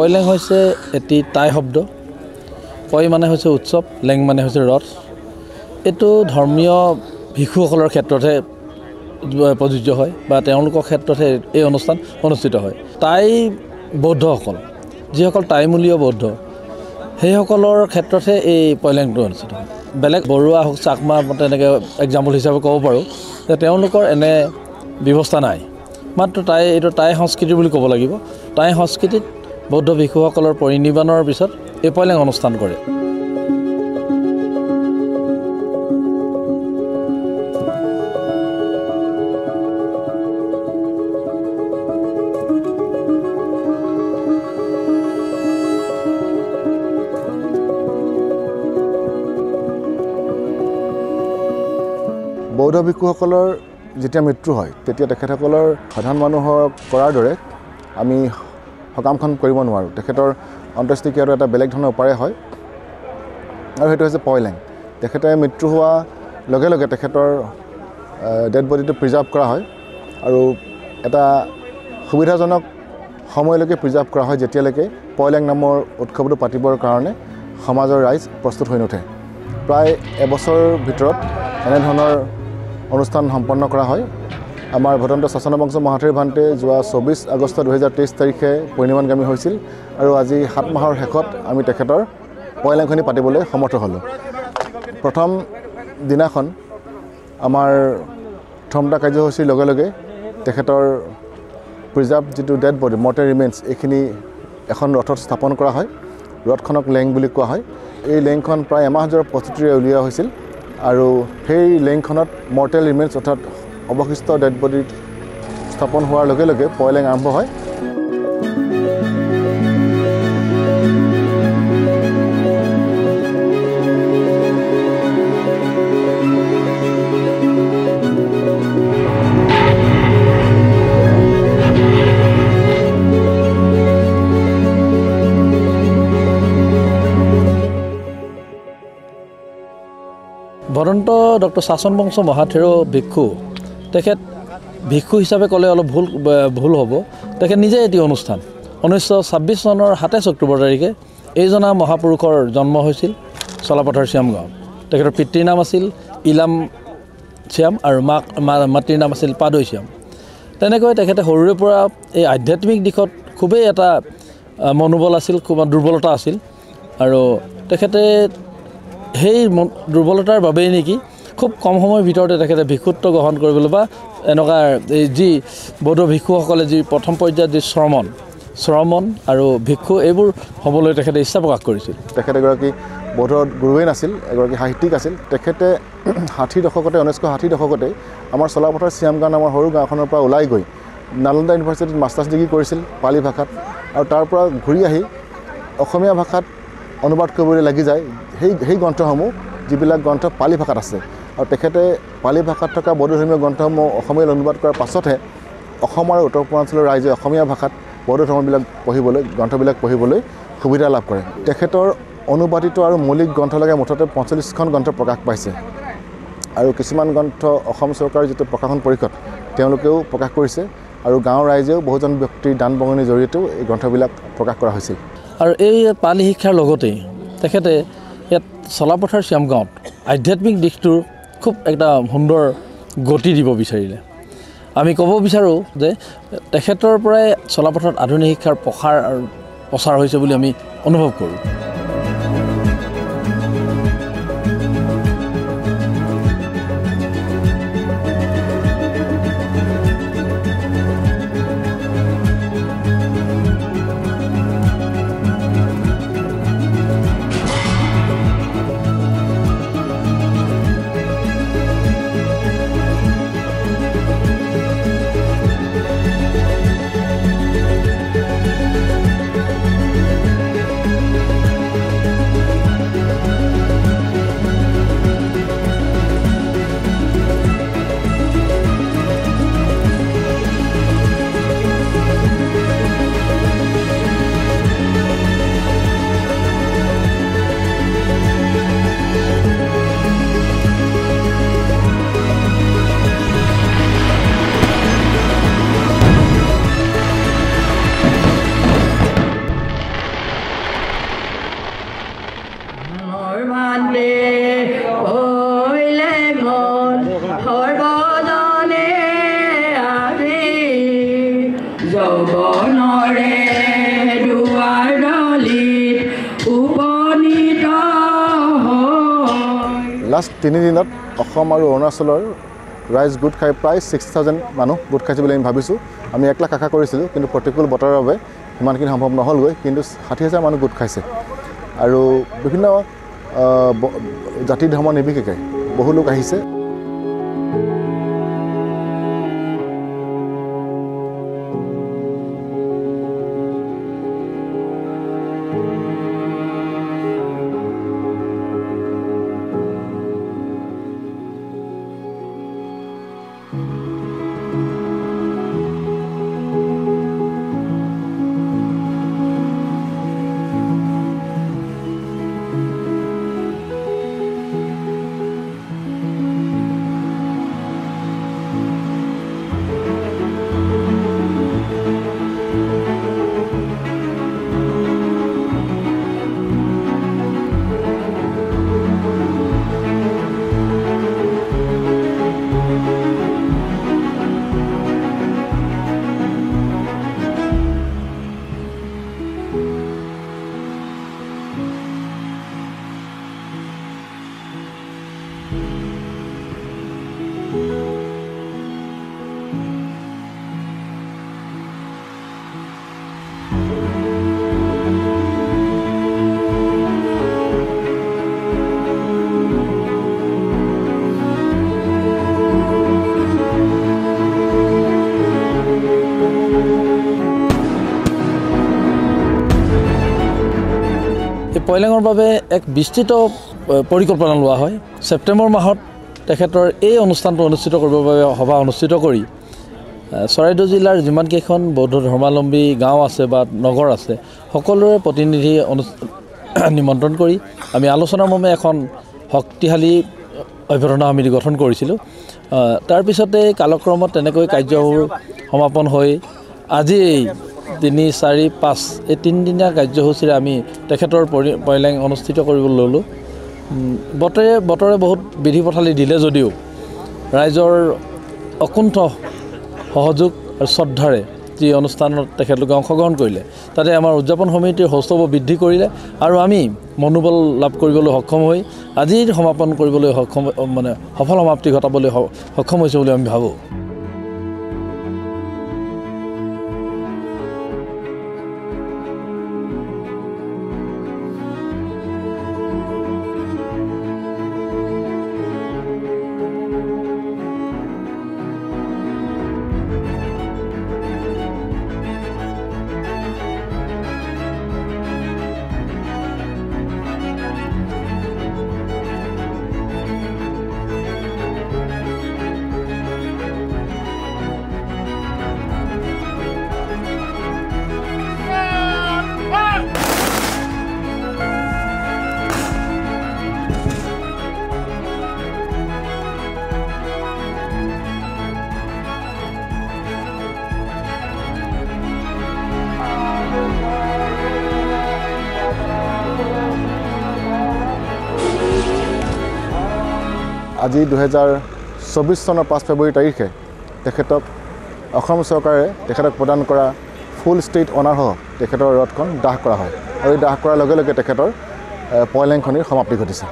পয়লেং হৈছে এটি টাই শব্দ। পয় মানে হৈছে উৎসৱ, লেং মানে হৈছে ৰথ। এইটো ধৰ্মীয় ভিক্ষুসকলৰ ক্ষেত্ৰতহে প্ৰযোজ্য হয় বা তেওঁলোকৰ ক্ষেত্ৰতহে এই অনুষ্ঠান অনুষ্ঠিত হয়। টাই বৌদ্ধসকল, যিসকল টাইমূলীয় বৌদ্ধ, সেইসকলৰ ক্ষেত্ৰতহে এই পয়লেংটো অনুষ্ঠিত হয়। বেলেগ বৰুৱা হওক, চাকমা তেনেকৈ এক্সাম্পল হিচাপে ক'ব পাৰোঁ যে তেওঁলোকৰ এনে ব্যৱস্থা নাই। মাত্ৰ এইটো টাই সংস্কৃতি বুলি ক'ব লাগিব। টাই সংস্কৃতিত বৌদ্ধ ভিক্ষুসকলৰ পৰিনিৰ্বাণৰ পিছত এই পয়লেং অনুষ্ঠান কৰে। বৌদ্ধ ভিক্ষুসকলৰ যেতিয়া মৃত্যু হয় তেতিয়া তেখেতসকলৰ সাধাৰণ মানুহৰ কৰাৰ দৰে আমি সকামখন কৰিব নোৱাৰোঁ। তেখেতৰ অন্ত্যেষ্টিক্ৰিয়াটো এটা বেলেগ ধৰণৰ উপায়ে হয় আৰু সেইটো হৈছে পয়লেং। তেখেতে মৃত্যু হোৱাৰ লগে লগে তেখেতৰ ডেড বডিটো প্ৰিজাৰ্ভ কৰা হয় আৰু এটা সুবিধাজনক সময়লৈকে প্ৰিজাৰ্ভ কৰা হয় যেতিয়ালৈকে পয়লেং নামৰ উৎসৱটো পাতিবৰ কাৰণে সমাজৰ ৰাইজ প্ৰস্তুত হৈ নুঠে। প্ৰায় এবছৰৰ ভিতৰত এনেধৰণৰ অনুষ্ঠান সম্পন্ন কৰা হয়। আমাৰ ভদন্ত শাসন বংশ মহাথেৰ ভান্তে যোৱা 24 আগষ্ট 2023 তাৰিখে পৰিনিৰ্বাণগামী হৈছিল আৰু আজি 7 মাহৰ শেষত আমি তেখেতৰ পয়লেংখনি পাতিবলৈ সমৰ্থ হ'লোঁ। প্ৰথম দিনাখন আমাৰ থমতা কাৰ্যসূচীৰ লগে লগে তেখেতৰ প্ৰিজাৰ্ভ যিটো ডেড বডি, মৰ্টেল ৰিমেইনছ, এইখিনি এখন ৰথত স্থাপন কৰা হয়। ৰথখনক লেং বুলি কোৱা হয়। এই লেংখন প্ৰায় এমাহজোৰা প্ৰস্তুতিৰে উলিওৱা হৈছিল আৰু সেই লেংখনত মৰ্টেল ৰিমেইনছ অৰ্থাৎ অৱশিষ্ট ডেড বডি স্থাপন হোৱাৰ লগে লগে পয়লেং আৰম্ভ হয়। ভদন্ত ডক্টৰ শাসন বংশ মহাথেৰ ভিক্ষু, তেখেত ভিক্ষু হিচাপে ক'লে অলপ ভুল হ'ব। তেখেত নিজে এটি অনুষ্ঠান 1926 চনৰ 27 অক্টোবৰ তাৰিখে এইজনা মহাপুৰুষৰ জন্ম হৈছিল চলাপথাৰ শ্যাম গাঁৱত। তেখেতৰ পিতৃৰ নাম আছিল ইলাম শ্যাম আৰু মাতৃৰ নাম আছিল পাদৈ শ্যাম। তেনেকৈ তেখেতে সৰুৰে পৰা এই আধ্যাত্মিক দিশত খুবেই এটা মনোবল আছিল, খুব দুৰ্বলতা আছিল আৰু তেখেতে সেই দুৰ্বলতাৰ বাবেই নেকি খুব কম সময়ৰ ভিতৰতে তেখেতে ভিক্ষুত্ব গ্ৰহণ কৰিবলৈ বা এনেকুৱা এই যি বৌদ্ধ ভিক্ষুসকলে যি প্ৰথম পৰ্যায়ত যি শ্ৰমণ আৰু ভিক্ষু এইবোৰ হ'বলৈ তেখেতে ইচ্ছা প্ৰকাশ কৰিছিল। তেখেত এগৰাকী বৌদ্ধ গুৰুৱেই নাছিল, এগৰাকী সাহিত্যিক আছিল। তেখেতে 1960 দশকতে আমাৰ চলাপথাৰ শ্যাম গাঁও নামৰ সৰু গাঁওখনৰ পৰা ওলাই গৈ নালন্দা ইউনিভাৰ্চিটিত মাষ্টাৰ্ছ ডিগ্ৰী কৰিছিল পালি ভাষাত আৰু তাৰ পৰা ঘূৰি আহি অসমীয়া ভাষাত অনুবাদ কৰিবলৈ লাগি যায় সেই গ্ৰন্থসমূহ যিবিলাক গ্ৰন্থ পালি ভাষাত আছে আৰু তেখেতে পালি ভাষাত থকা বৌদ্ধধৰ্মীয় গ্ৰন্থসমূহ অসমীয়ালৈ অনুবাদ কৰাৰ পাছতহে অসম আৰু উত্তৰ পূৰ্বাঞ্চলৰ ৰাইজে অসমীয়া ভাষাত বৌদ্ধ ধৰ্মবিলাক পঢ়িবলৈ গ্ৰন্থবিলাক পঢ়িবলৈ সুবিধা লাভ কৰে তেখেতৰ অনুবাদিত আৰু মৌলিক গ্ৰন্থলৈকে মুঠতে 45খন গ্ৰন্থ প্ৰকাশ পাইছে আৰু কিছুমান গ্ৰন্থ অসম চৰকাৰৰ যিটো প্ৰকাশন পৰিষদ তেওঁলোকেও প্ৰকাশ কৰিছে আৰু গাঁৱৰ ৰাইজেও বহুজন ব্যক্তিৰ দান বৰঙণিৰ জৰিয়তেও এই গ্ৰন্থবিলাক প্ৰকাশ কৰা হৈছিল আৰু এই পালি শিক্ষাৰ লগতেই তেখেতে ইয়াত চলাপথাৰ শ্যামগাঁৱত আধ্যাত্মিক দিশটোৰ খুব এটা সুন্দৰ গতি দিব বিচাৰিলে আমি ক'ব বিচাৰোঁ যে তেখেতৰ পৰাই চলাপথাৰত আধুনিক শিক্ষাৰ প্ৰসাৰ আৰু প্ৰচাৰ হৈছে বুলি আমি অনুভৱ কৰোঁ লাষ্ট 3 দিনত অসম আৰু অৰুণাচলৰ ৰাইজ গোট খাই প্ৰায় 60,000 মানুহ গোট খাইছে বুলি আমি ভাবিছোঁ আমি 1 লাখ আশা কৰিছিলোঁ কিন্তু প্ৰতিকূল বতৰৰ বাবে সিমানখিনি সম্ভৱ নহ'লগৈ কিন্তু 60,000 মানুহ গোট খাইছে আৰু বিভিন্ন জাতি ধৰ্ম নিৰ্বিশেষে বহু লোক আহিছে পয়লেঙৰ বাবে এক বিস্তৃত পৰিকল্পনা লোৱা হয় ছেপ্টেম্বৰ মাহত তেখেতৰ এই অনুষ্ঠানটো অনুষ্ঠিত কৰিবৰ বাবে সভা অনুষ্ঠিত কৰি চৰাইদেউ জিলাৰ যিমানকেইখন বৌদ্ধ ধৰ্মাৱলম্বী গাঁও আছে বা নগৰ আছে সকলোৰে প্ৰতিনিধি নিমন্ত্ৰণ কৰি আমি আলোচনাৰ মৰ্মে এখন শক্তিশালী অভ্যৰ্থনা সমিতি গঠন কৰিছিলোঁ তাৰপিছতে কালক্ৰমত তেনেকৈ কাৰ্যবোৰ সমাপন হৈ আজি 3, 4, 5 এই 3 দিনীয়া কাৰ্যসূচীৰে আমি তেখেতৰ পয়লেং অনুষ্ঠিত কৰিবলৈ ল'লোঁ বতৰে বহুত বিধি পথালি দিলে যদিও ৰাইজৰ অকুণ্ঠ সহযোগ আৰু শ্ৰদ্ধাৰে যি অনুষ্ঠানত তেখেতলোকে অংশগ্ৰহণ কৰিলে তাতে আমাৰ উদযাপন সমিতিৰ হৌস্তৱ বৃদ্ধি কৰিলে আৰু আমি মনোবল লাভ কৰিবলৈ সক্ষম হৈ আজিৰ সমাপন কৰিবলৈ সক্ষম সফল সমাপ্তি ঘটাবলৈ সক্ষম হৈছে বুলি আমি ভাবোঁ আজি 2024 চনৰ 5 ফেব্ৰুৱাৰী তাৰিখে তেখেতক অসম চৰকাৰে তেখেতক প্ৰদান কৰা ফুল ষ্টেট অনাৰসহ তেখেতৰ ৰথখন দাহ কৰা হয় আৰু এই দাহ কৰাৰ লগে লগে তেখেতৰ পয়লেং খনিৰ সমাপ্তি ঘটিছে।